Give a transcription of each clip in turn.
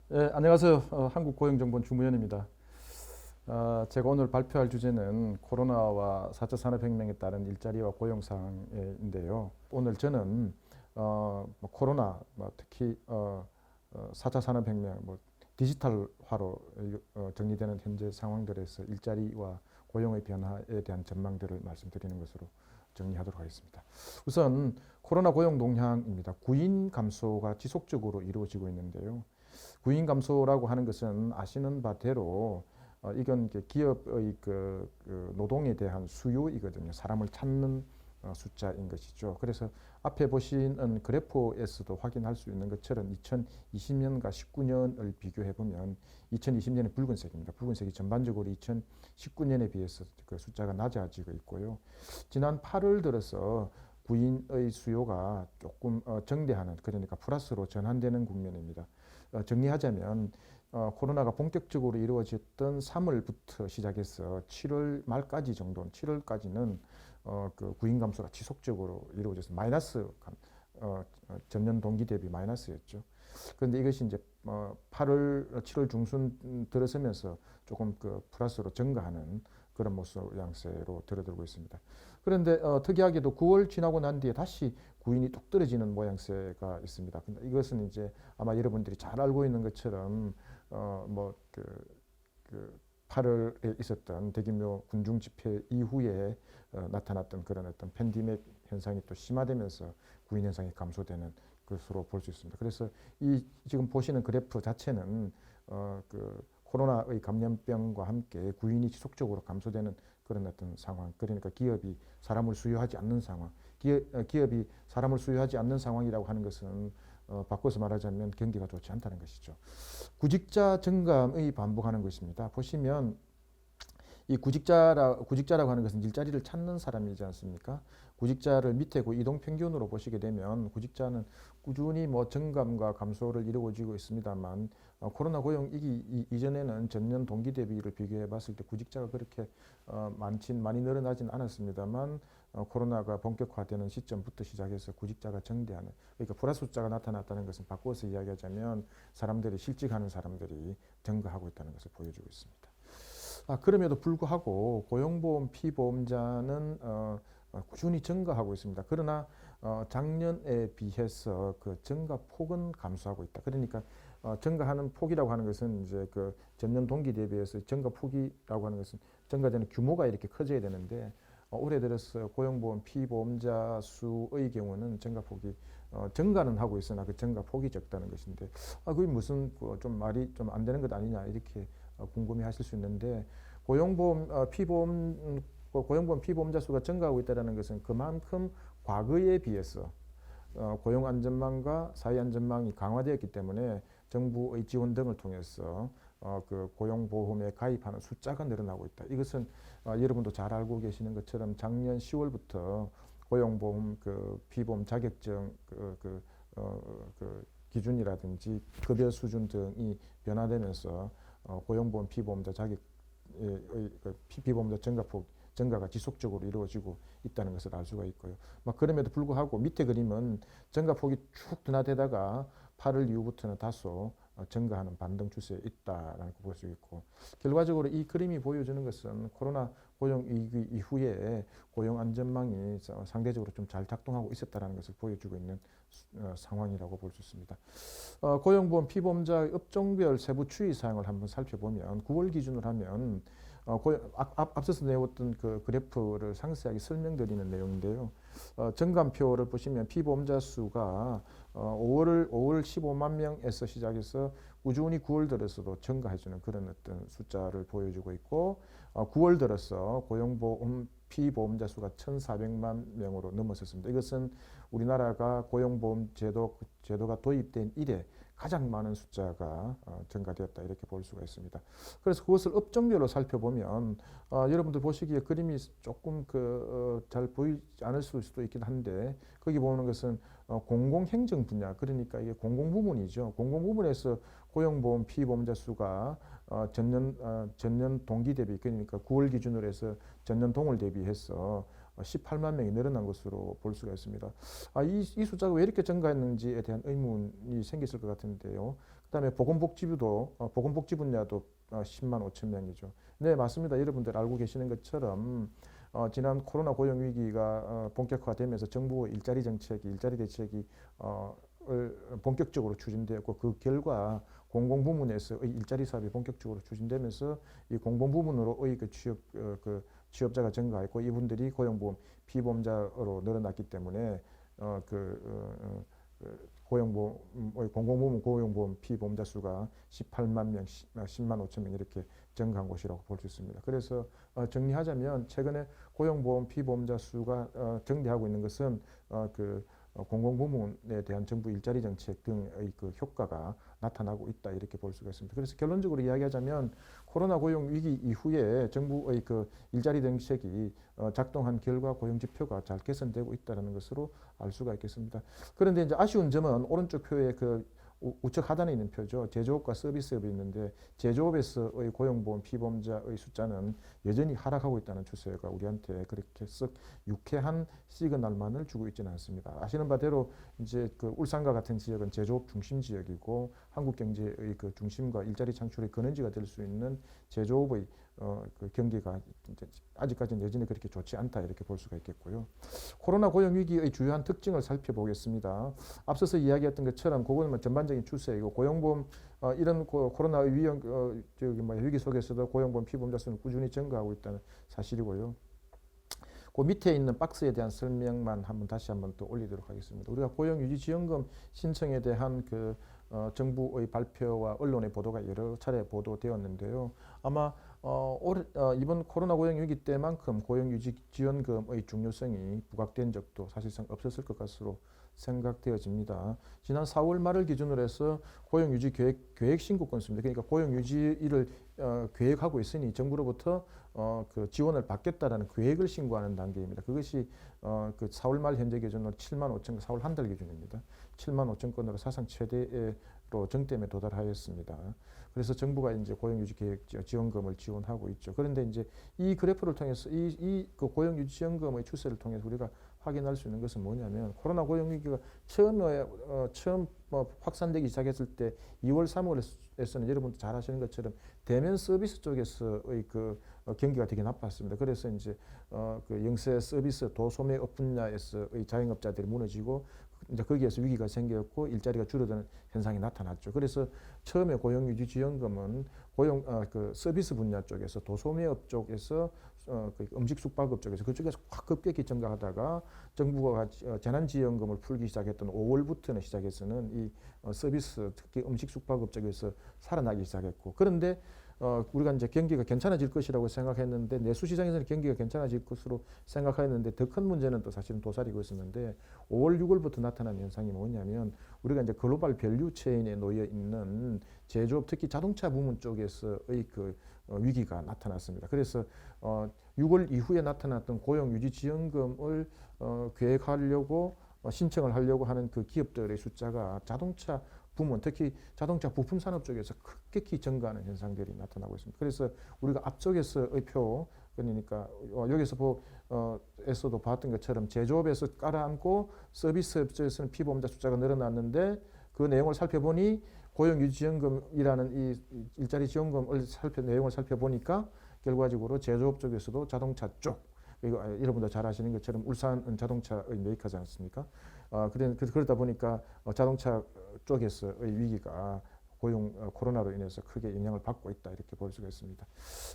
네, 안녕하세요. 한국고용정보원 주무현입니다. 제가 오늘 발표할 주제는 코로나와 4차 산업혁명에 따른 일자리와 고용상인데요. 오늘 저는 뭐 코로나, 뭐 특히 4차 산업혁명, 뭐 디지털화로 정리되는 현재 상황들에서 일자리와 고용의 변화에 대한 전망들을 말씀드리는 것으로 정리하도록 하겠습니다. 우선 코로나 고용 동향입니다. 구인 감소가 지속적으로 이루어지고 있는데요. 구인 감소라고 하는 것은 아시는 바대로 이건 기업의 그 노동에 대한 수요이거든요. 사람을 찾는 숫자인 것이죠. 그래서 앞에 보신 그래프에서도 확인할 수 있는 것처럼 2020년과 19년을 비교해 보면 2020년은 붉은색입니다. 붉은색이 전반적으로 2019년에 비해서 그 숫자가 낮아지고 있고요. 지난 8월 들어서 구인의 수요가 조금 정대하는, 그러니까 플러스로 전환되는 국면입니다. 정리하자면 코로나가 본격적으로 이루어졌던 3월부터 시작해서 7월 말까지 정도는 7월까지는 그 구인 감소가 지속적으로 이루어져서 마이너스 전년 동기 대비 마이너스였죠. 그런데 이것이 이제 8월, 7월 중순 들어서면서 조금 그 플러스로 증가하는 그런 모습 양세로 들어들고 있습니다. 그런데 특이하게도 9월 지나고 난 뒤에 다시 구인이 뚝 떨어지는 모양새가 있습니다. 근데 이것은 이제 아마 여러분들이 잘 알고 있는 것처럼 뭐그 8월에 있었던 대규모 군중 집회 이후에 나타났던 그런 어떤 팬데믹 현상이 또 심화되면서 구인 현상이 감소되는 것으로 볼 수 있습니다. 그래서 이 지금 보시는 그래프 자체는 그 코로나의 감염병과 함께 구인이 지속적으로 감소되는 그런 어떤 상황, 그러니까 기업이 사람을 수요하지 않는 상황, 기업이 사람을 수요하지 않는 상황이라고 하는 것은 바꿔서 말하자면 경기가 좋지 않다는 것이죠. 구직자 증감의 반복하는 것입니다. 보시면 이 구직자라고 하는 것은 일자리를 찾는 사람이지 않습니까? 구직자를 밑에 그 이동 평균으로 보시게 되면 구직자는 꾸준히 뭐 증감과 감소를 이루어지고 있습니다만 코로나 고용 이전에는 전년 동기 대비를 비교해 봤을 때 구직자가 그렇게 많이 늘어나진 않았습니다만 코로나가 본격화되는 시점부터 시작해서 구직자가 정대하는, 그러니까 플러스 숫자가 나타났다는 것은 바꿔서 이야기하자면 사람들이 실직하는 사람들이 증가하고 있다는 것을 보여주고 있습니다. 그럼에도 불구하고 고용보험 피보험자는 꾸준히 증가하고 있습니다. 그러나 작년에 비해서 그 증가 폭은 감소하고 있다. 그러니까 증가하는 폭이라고 하는 것은 이제 그 전년 동기 대비해서 증가 폭이라고 하는 것은 증가되는 규모가 이렇게 커져야 되는데 올해 들어서 고용보험 피보험자 수의 경우는 증가폭이 증가는 하고 있으나 그 증가폭이 적다는 것인데 그게 무슨 좀 말이 좀 안 되는 것 아니냐 이렇게 궁금해하실 수 있는데 고용보험 피보험자 수가 증가하고 있다는 것은 그만큼 과거에 비해서 고용안전망과 사회안전망이 강화되었기 때문에 정부의 지원 등을 통해서 그 고용보험에 가입하는 숫자가 늘어나고 있다. 이것은 여러분도 잘 알고 계시는 것처럼 작년 10월부터 고용보험 그 피보험 자격증 그 기준이라든지 급여 수준 등이 변화되면서 고용보험 피보험자 피보험자 증가가 지속적으로 이루어지고 있다는 것을 알 수가 있고요. 그럼에도 불구하고 밑에 그림은 증가폭이 쭉 둔화되다가 8월 이후부터는 다소 증가하는 반등 추세에 있다라는 걸 볼 수 있고, 결과적으로 이 그림이 보여주는 것은 코로나 고용 위기 이후에 고용 안전망이 상대적으로 좀 잘 작동하고 있었다는 것을 보여주고 있는 상황이라고 볼 수 있습니다. 고용보험 피보험자의 업종별 세부 추이 사항을 한번 살펴보면 9월 기준으로 하면 앞서서 내었던 그 그래프를 상세하게 설명드리는 내용인데요. 정감표를 보시면 피보험자 수가 5월 15만 명에서 시작해서 꾸준히 9월 들어서도 증가해주는 그런 어떤 숫자를 보여주고 있고 9월 들어서 고용보험 피보험자 수가 1,400만 명으로 넘어섰습니다. 이것은 우리나라가 고용보험 제도가 도입된 이래 가장 많은 숫자가 증가되었다 이렇게 볼 수가 있습니다. 그래서 그것을 업종별로 살펴보면 여러분들 보시기에 그림이 조금 잘 보이지 않을 수도 있긴 한데 거기 보는 것은 공공행정 분야, 그러니까 이게 공공부문이죠. 공공부문에서 고용보험 피보험자 수가 전년 동기 대비, 그러니까 9월 기준으로 해서 전년 동월 대비해서 18만 명이 늘어난 것으로 볼 수가 있습니다. 이 숫자가 왜 이렇게 증가했는지에 대한 의문이 생겼을 것 같은데요. 그 그다음에 보건복지부도 보건복지 분야도 10만 5천 명이죠. 네, 맞습니다. 여러분들 알고 계시는 것처럼 지난 코로나 고용 위기가 본격화되면서 정부 일자리 정책이 일자리 대책이 본격적으로 추진되었고 그 결과 공공부문에서의 일자리 사업이 본격적으로 추진되면서 이 공공부문으로의 그 취업자가 증가했고 이분들이 고용보험 피보험자로 늘어났기 때문에 공공부문 고용보험 피보험자 수가 18만 명, 10만 5천 명 이렇게 증가한 것이라고 볼 수 있습니다. 그래서 정리하자면 최근에 고용보험 피보험자 수가 증대하고 있는 것은 공공부문에 대한 정부 일자리 정책 등의 그 효과가 나타나고 있다 이렇게 볼 수가 있습니다. 그래서 결론적으로 이야기하자면 코로나 고용 위기 이후에 정부의 그 일자리 정책이 작동한 결과 고용 지표가 잘 개선되고 있다는 것으로 알 수가 있겠습니다. 그런데 이제 아쉬운 점은 오른쪽 표에 그 우측 하단에 있는 표죠. 제조업과 서비스업이 있는데 제조업에서의 고용보험 피보험자의 숫자는 여전히 하락하고 있다는 추세가 우리한테 그렇게 썩 유쾌한 시그널만을 주고 있지는 않습니다. 아시는 바대로 이제 그 울산과 같은 지역은 제조업 중심 지역이고 한국 경제의 그 중심과 일자리 창출의 근원지가 될 수 있는 제조업의 그 경기가 아직까지는 여전히 그렇게 좋지 않다 이렇게 볼 수가 있겠고요. 코로나 고용 위기의 주요한 특징을 살펴보겠습니다. 앞서서 이야기했던 것처럼 그거는 전반적인 추세이고 고용보험 이런 코로나 위험 위기 속에서도 고용보험 피보험자 수는 꾸준히 증가하고 있다는 사실이고요. 그 밑에 있는 박스에 대한 설명만 다시 한번 또 올리도록 하겠습니다. 우리가 고용유지지원금 신청에 대한 그 정부의 발표와 언론의 보도가 여러 차례 보도되었는데요. 아마 이번 코로나 고용 위기 때만큼 고용유지지원금의 중요성이 부각된 적도 사실상 없었을 것 같으로 생각되어집니다. 지난 4월 말을 기준으로 해서 고용유지 계획 신고 건수입니다. 그러니까 고용유지를 계획하고 있으니 정부로부터 그 지원을 받겠다라는 계획을 신고하는 단계입니다. 그것이 그 4월 말 현재 기준으로 7만 5천 건, 4월 한 달 기준입니다. 7만 5천 건으로 사상 최대로 정점에 도달하였습니다. 그래서 정부가 이제 고용유지 계획 지원금을 지원하고 있죠. 그런데 이제 이 그래프를 통해서 그 고용유지 지원금의 추세를 통해서 우리가 확인할 수 있는 것은 뭐냐면 코로나 고용 위기가 처음 확산되기 시작했을 때 2월, 3월에서는 여러분도 잘 아시는 것처럼 대면 서비스 쪽에서의 그 경기가 되게 나빴습니다. 그래서 이제 그 영세 서비스 도소매업 분야에서의 자영업자들이 무너지고 이제 거기에서 위기가 생겼고 일자리가 줄어드는 현상이 나타났죠. 그래서 처음에 고용유지지원금은 그 서비스 분야 쪽에서 도소매업 쪽에서 그 음식 숙박업 쪽에서 그쪽에서 확 급격히 증가하다가 정부가 재난지원금을 풀기 시작했던 5월부터는 시작해서는 이 서비스 특히 음식 숙박업 쪽에서 살아나기 시작했고 그런데 우리가 이제 경기가 괜찮아질 것이라고 생각했는데 내수시장에서는 경기가 괜찮아질 것으로 생각했는데 더 큰 문제는 또 사실은 도사리고 있었는데 5월, 6월부터 나타난 현상이 뭐냐면 우리가 이제 글로벌 밸류 체인에 놓여 있는 제조업 특히 자동차 부문 쪽에서의 그 위기가 나타났습니다. 그래서 6월 이후에 나타났던 고용유지지원금을 계획하려고 신청을 하려고 하는 그 기업들의 숫자가 자동차 부문, 특히 자동차 부품 산업 쪽에서 급격히 증가하는 현상들이 나타나고 있습니다. 그래서 우리가 앞쪽에서의 표, 그러니까 여기서 에서도 봤던 것처럼 제조업에서 깔아앉고 서비스 쪽에서는 피보험자 숫자가 늘어났는데 그 내용을 살펴보니 고용유지지원금이라는 이 일자리 지원금을 내용을 살펴보니까 결과적으로 제조업 쪽에서도 자동차 쪽, 이거 여러분도 잘 아시는 것처럼 울산은 자동차의 메이커지 않습니까? 그러다 보니까 자동차 쪽에서의 위기가 코로나로 인해서 크게 영향을 받고 있다 이렇게 볼 수가 있습니다.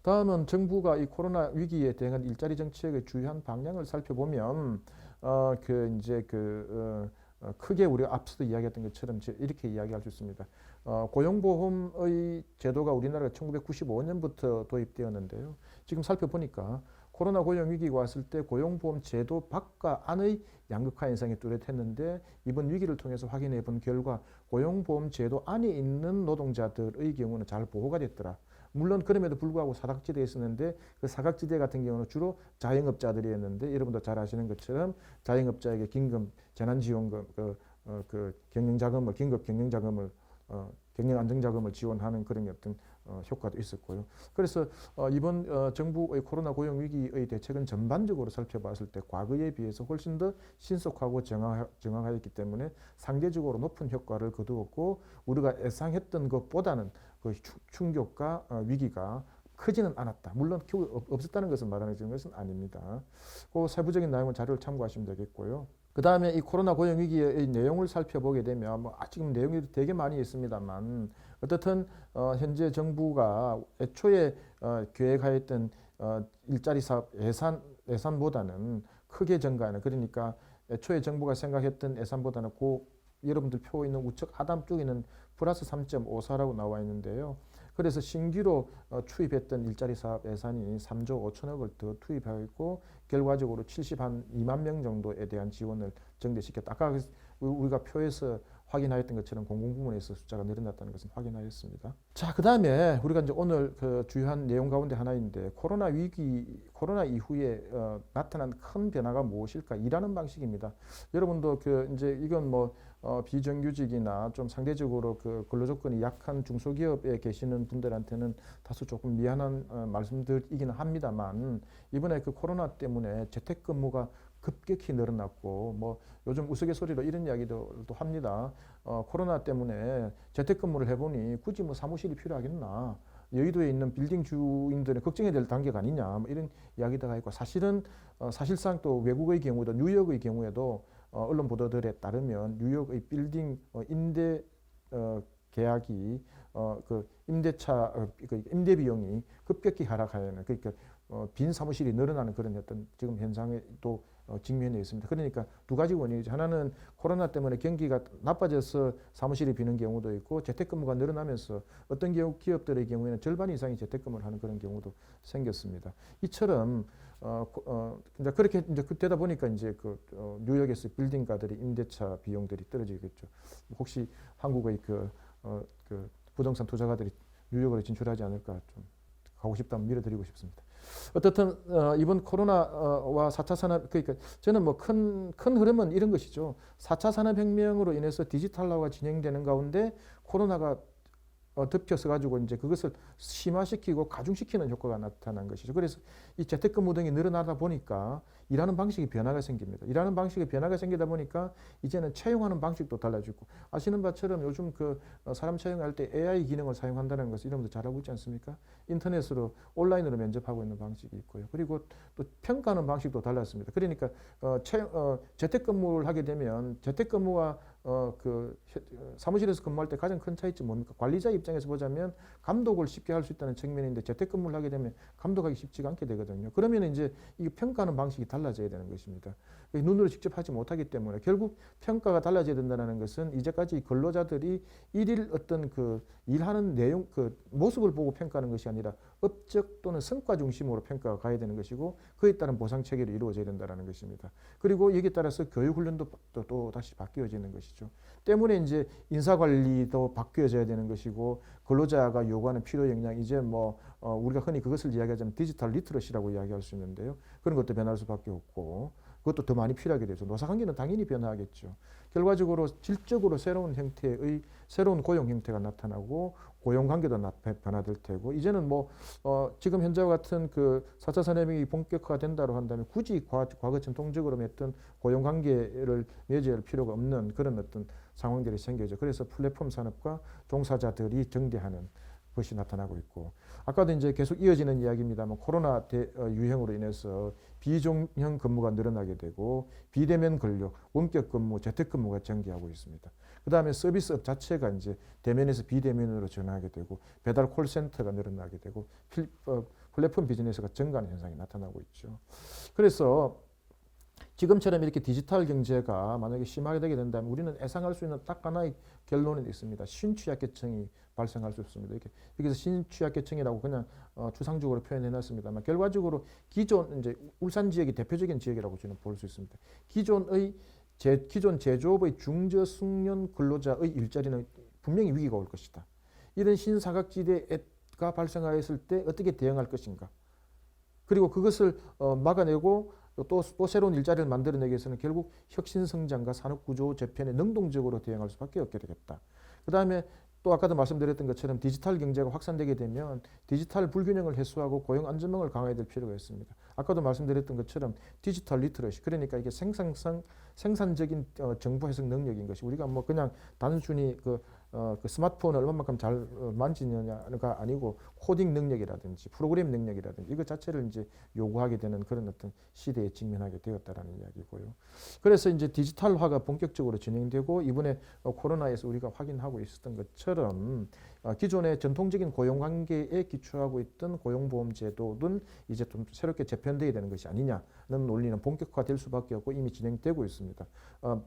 다음은 정부가 이 코로나 위기에 대한 일자리 정책의 주요한 방향을 살펴보면 크게 우리가 앞서도 이야기했던 것처럼 이렇게 이야기할 수 있습니다. 고용보험의 제도가 우리나라가 1995년부터 도입되었는데요. 지금 살펴보니까 코로나 고용 위기가 왔을 때 고용보험 제도 밖과 안의 양극화 현상이 뚜렷했는데 이번 위기를 통해서 확인해 본 결과 고용보험 제도 안에 있는 노동자들의 경우는 잘 보호가 됐더라. 물론 그럼에도 불구하고 사각지대에 있었는데 그 사각지대 같은 경우는 주로 자영업자들이었는데 여러분도 잘 아시는 것처럼 자영업자에게 긴급 재난지원금 긴급 경영자금을 경영 안정자금을 지원하는 그런 어떤 효과도 있었고요. 그래서 이번 정부의 코로나 고용 위기의 대책은 전반적으로 살펴봤을 때 과거에 비해서 훨씬 더 신속하고 정확하였기 때문에 상대적으로 높은 효과를 거두었고 우리가 예상했던 것보다는 그 충격과 위기가 크지는 않았다. 물론 없었다는 것을 말하는 것은 아닙니다. 그 세부적인 내용은 자료를 참고하시면 되겠고요. 그 다음에 이 코로나 고용 위기의 내용을 살펴보게 되면 지금 내용이 되게 많이 있습니다만 어떻든 현재 정부가 애초에 계획하였던 일자리 사업 예산보다는 크게 증가하는, 그러니까 애초에 정부가 생각했던 예산보다는 여러분들 표에 있는 우측 하단 쪽에는 플러스 3.54라고 나와 있는데요. 그래서 신규로 투입했던 일자리 사업 예산이 3조 5천억을 더 투입하고 결과적으로 72만 명 정도에 대한 지원을 증대시켰다. 아까 우리가 표에서 확인하였던 것처럼 공공부문에서 숫자가 늘어났다는 것은 확인하였습니다. 자, 그 다음에 우리가 이제 오늘 그 주요한 내용 가운데 하나인데 코로나 이후에 나타난 큰 변화가 무엇일까? 일하는 방식입니다. 여러분도 이제 이건 비정규직이나 좀 상대적으로 그 근로조건이 약한 중소기업에 계시는 분들한테는 다소 조금 미안한 말씀들이기는 합니다만 이번에 그 코로나 때문에 재택근무가 급격히 늘어났고 요즘 우스갯소리로 이런 이야기도 합니다. 코로나 때문에 재택근무를 해보니 굳이 사무실이 필요하겠나? 여의도에 있는 빌딩 주인들은 걱정해야 될 단계가 아니냐? 이런 이야기가 있고 사실상 또 외국의 경우도 뉴욕의 경우에도 언론 보도들에 따르면 뉴욕의 빌딩 임대 계약이 그 임대차 그 임대 비용이 급격히 하락하는, 그러니까 빈 사무실이 늘어나는 그런 어떤 지금 현상에 또 직면해 있습니다. 그러니까 두 가지 원인이죠. 하나는 코로나 때문에 경기가 나빠져서 사무실이 비는 경우도 있고 재택근무가 늘어나면서 어떤 기업들의 경우에는 절반 이상이 재택근무를 하는 그런 경우도 생겼습니다. 이처럼 이제 그렇게 이제 되다 보니까 이제 뉴욕에서 빌딩가들이 임대차 비용들이 떨어지겠죠. 혹시 한국의 그 부동산 투자가들이 뉴욕으로 진출하지 않을까 좀 가고 싶다면 밀어드리고 싶습니다. 어떻든 이번 코로나와 4차 산업, 그러니까 저는 큰 흐름은 이런 것이죠. 4차 산업혁명으로 인해서 디지털화가 진행되는 가운데 코로나가 덮여서 가지고 이제 그것을 심화시키고 가중시키는 효과가 나타난 것이죠. 그래서 이 재택근무 등이 늘어나다 보니까 일하는 방식에 변화가 생깁니다. 일하는 방식에 변화가 생기다 보니까 이제는 채용하는 방식도 달라지고 아시는 바처럼 요즘 사람 채용할 때 AI 기능을 사용한다는 것을 여러분들 잘 알고 있지 않습니까? 인터넷으로 온라인으로 면접하고 있는 방식이 있고요. 그리고 또 평가하는 방식도 달랐습니다. 그러니까 재택근무를 하게 되면 재택근무와 사무실에서 근무할 때 가장 큰 차이점이 뭡니까? 관리자 입장에서 보자면 감독을 쉽게 할 수 있다는 측면인데 재택근무를 하게 되면 감독하기 쉽지가 않게 되거든요. 그러면 이제 이 평가하는 방식이 달라져야 되는 것입니다. 눈으로 직접 하지 못하기 때문에 결국 평가가 달라져야 된다는 것은 이제까지 근로자들이 일일 어떤 일하는 내용, 모습을 보고 평가하는 것이 아니라 업적 또는 성과 중심으로 평가가 가야 되는 것이고 그에 따른 보상 체계로 이루어져야 된다는 것입니다. 그리고 여기에 따라서 교육 훈련도 또 다시 바뀌어지는 것이죠. 때문에 이제 인사 관리도 바뀌어져야 되는 것이고 근로자가 요구하는 필요 역량, 이제 우리가 흔히 그것을 이야기하자면 디지털 리터러시라고 이야기할 수 있는데요. 그런 것도 변할 수밖에 없고 그것도 더 많이 필요하게 되죠. 노사관계는 당연히 변화하겠죠. 결과적으로 질적으로 새로운 형태의 새로운 고용 형태가 나타나고 고용관계도 변화될 테고 이제는 지금 현재와 같은 4차 산업이 본격화가 된다고 한다면 굳이 과거 전통적으로 맺던 고용관계를 맺어야 할 필요가 없는 그런 어떤 상황들이 생겨죠. 그래서 플랫폼 산업과 종사자들이 정대하는 것이 나타나고 있고 아까도 이제 계속 이어지는 이야기입니다만 코로나 유행으로 인해서 비종형 근무가 늘어나게 되고 비대면 근로, 원격 근무, 재택 근무가 전개하고 있습니다. 그 다음에 서비스업 자체가 이제 대면에서 비대면으로 전환하게 되고 배달 콜센터가 늘어나게 되고 플랫폼 비즈니스가 증가하는 현상이 나타나고 있죠. 그래서 지금처럼 이렇게 디지털 경제가 만약에 심하게 되게 된다면 우리는 예상할 수 있는 딱 하나의 결론이 있습니다. 신취약계층이 발생할 수 있습니다. 여기서 신취약계층이라고 그냥 추상적으로 표현해놨습니다만 결과적으로 기존 이제 울산 지역이 대표적인 지역이라고 저는 볼 수 있습니다. 기존 제조업의 중저숙련 근로자의 일자리는 분명히 위기가 올 것이다. 이런 신사각지대가 발생하였을 때 어떻게 대응할 것인가. 그리고 그것을 막아내고 또 새로운 일자리를 만들어내기 위해서는 결국 혁신성장과 산업구조 재편에 능동적으로 대응할 수밖에 없게 되겠다. 그 다음에 또 아까도 말씀드렸던 것처럼 디지털 경제가 확산되게 되면 디지털 불균형을 해소하고 고용 안전망을 강화해야 될 필요가 있습니다. 아까도 말씀드렸던 것처럼 디지털 리터러시, 그러니까 이게 생산적인 정보 해석 능력인 것이, 우리가 뭐 그냥 단순히 그 스마트폰을 얼마만큼 잘 만지느냐가 아니고 코딩 능력이라든지 프로그램 능력이라든지 이것 자체를 이제 요구하게 되는 그런 어떤 시대에 직면하게 되었다라는 이야기고요. 그래서 이제 디지털화가 본격적으로 진행되고, 이번에 코로나에서 우리가 확인하고 있었던 것처럼 기존의 전통적인 고용관계에 기초하고 있던 고용보험제도는 이제 좀 새롭게 재편되어야 되는 것이 아니냐는 논리는 본격화될 수밖에 없고 이미 진행되고 있습니다.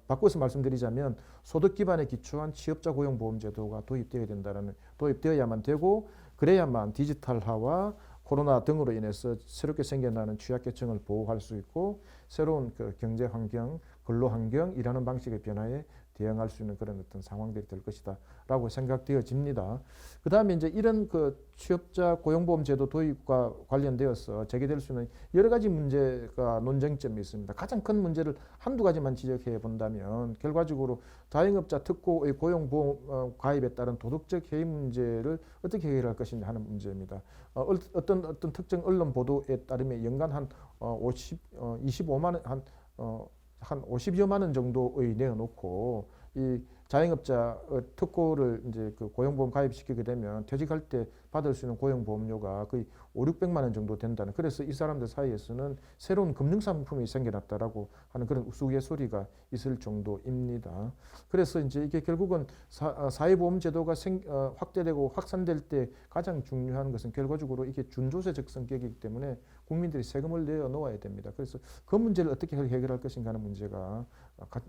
바꿔서 말씀드리자면 소득 기반에 기초한 취업자 고용보험제도가 도입되어야만 되고, 그래야만 디지털화와 코로나 등으로 인해서 새롭게 생겨나는 취약계층을 보호할 수 있고, 새로운 그 경제 환경, 근로 환경, 일하는 방식의 변화에 대응할 수 있는 그런 어떤 상황들이 될 것이다라고 생각되어집니다. 그 다음에 이제 이런 그 취업자 고용보험제도 도입과 관련되어서 제기될 수 있는 여러 가지 문제가 논쟁점이 있습니다. 가장 큰 문제를 한두 가지만 지적해 본다면, 결과적으로 자영업자 특고의 고용보험 가입에 따른 도덕적 해임 문제를 어떻게 해결할 것이냐 하는 문제입니다. 어떤 특정 언론 보도에 따르면 연간 한 25만 원, 한 50여만 원 정도의 내어놓고 이 자영업자 특고를 이제 그 고용보험 가입시키게 되면 퇴직할 때 받을 수 있는 고용보험료가 거의 5, 600만 원 정도 된다는, 그래서 이 사람들 사이에서는 새로운 금융상품이 생겨났다라고 하는 그런 우스갯소리가 있을 정도입니다. 그래서 이제 이게 결국은 사회보험제도가 확대되고 확산될 때 가장 중요한 것은 결과적으로 이게 준조세적 성격이기 때문에 국민들이 세금을 내어 놓아야 됩니다. 그래서 그 문제를 어떻게 해결할 것인가 하는 문제가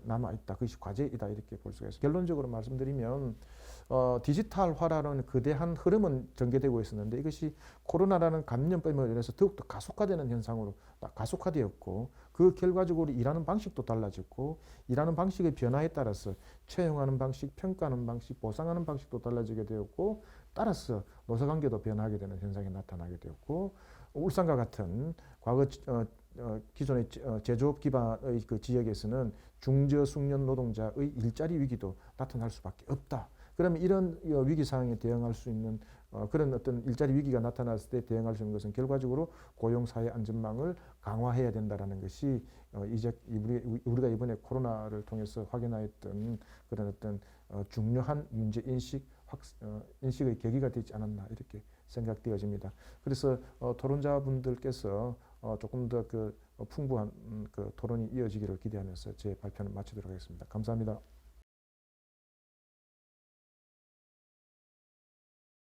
남아있다. 그것이 과제이다, 이렇게 볼 수가 있습니다. 결론적으로 말씀드리면 디지털화라는 거대한 흐름은 전개되고 있었는데, 이것이 코로나라는 감염병으로 인해서 더욱더 가속화되는 현상으로 가속화되었고, 그 결과적으로 일하는 방식도 달라졌고, 일하는 방식의 변화에 따라서 채용하는 방식, 평가하는 방식, 보상하는 방식도 달라지게 되었고, 따라서 노사관계도 변화하게 되는 현상이 나타나게 되었고, 울산과 같은 과거 기존의 제조업 기반의 그 지역에서는 중저숙련 노동자의 일자리 위기도 나타날 수밖에 없다. 그러면 이런 위기 상황에 대응할 수 있는 그런 어떤 일자리 위기가 나타났을 때 대응할 수 있는 것은 결과적으로 고용사회 안전망을 강화해야 된다라는 것이 이제 우리가 이번에 코로나를 통해서 확인하였던 그런 어떤 중요한 문제 인식의 계기가 되지 않았나, 이렇게 생각되어집니다. 그래서 토론자분들께서 조금 더 그 풍부한 그 토론이 이어지기를 기대하면서 제 발표는 마치도록 하겠습니다. 감사합니다.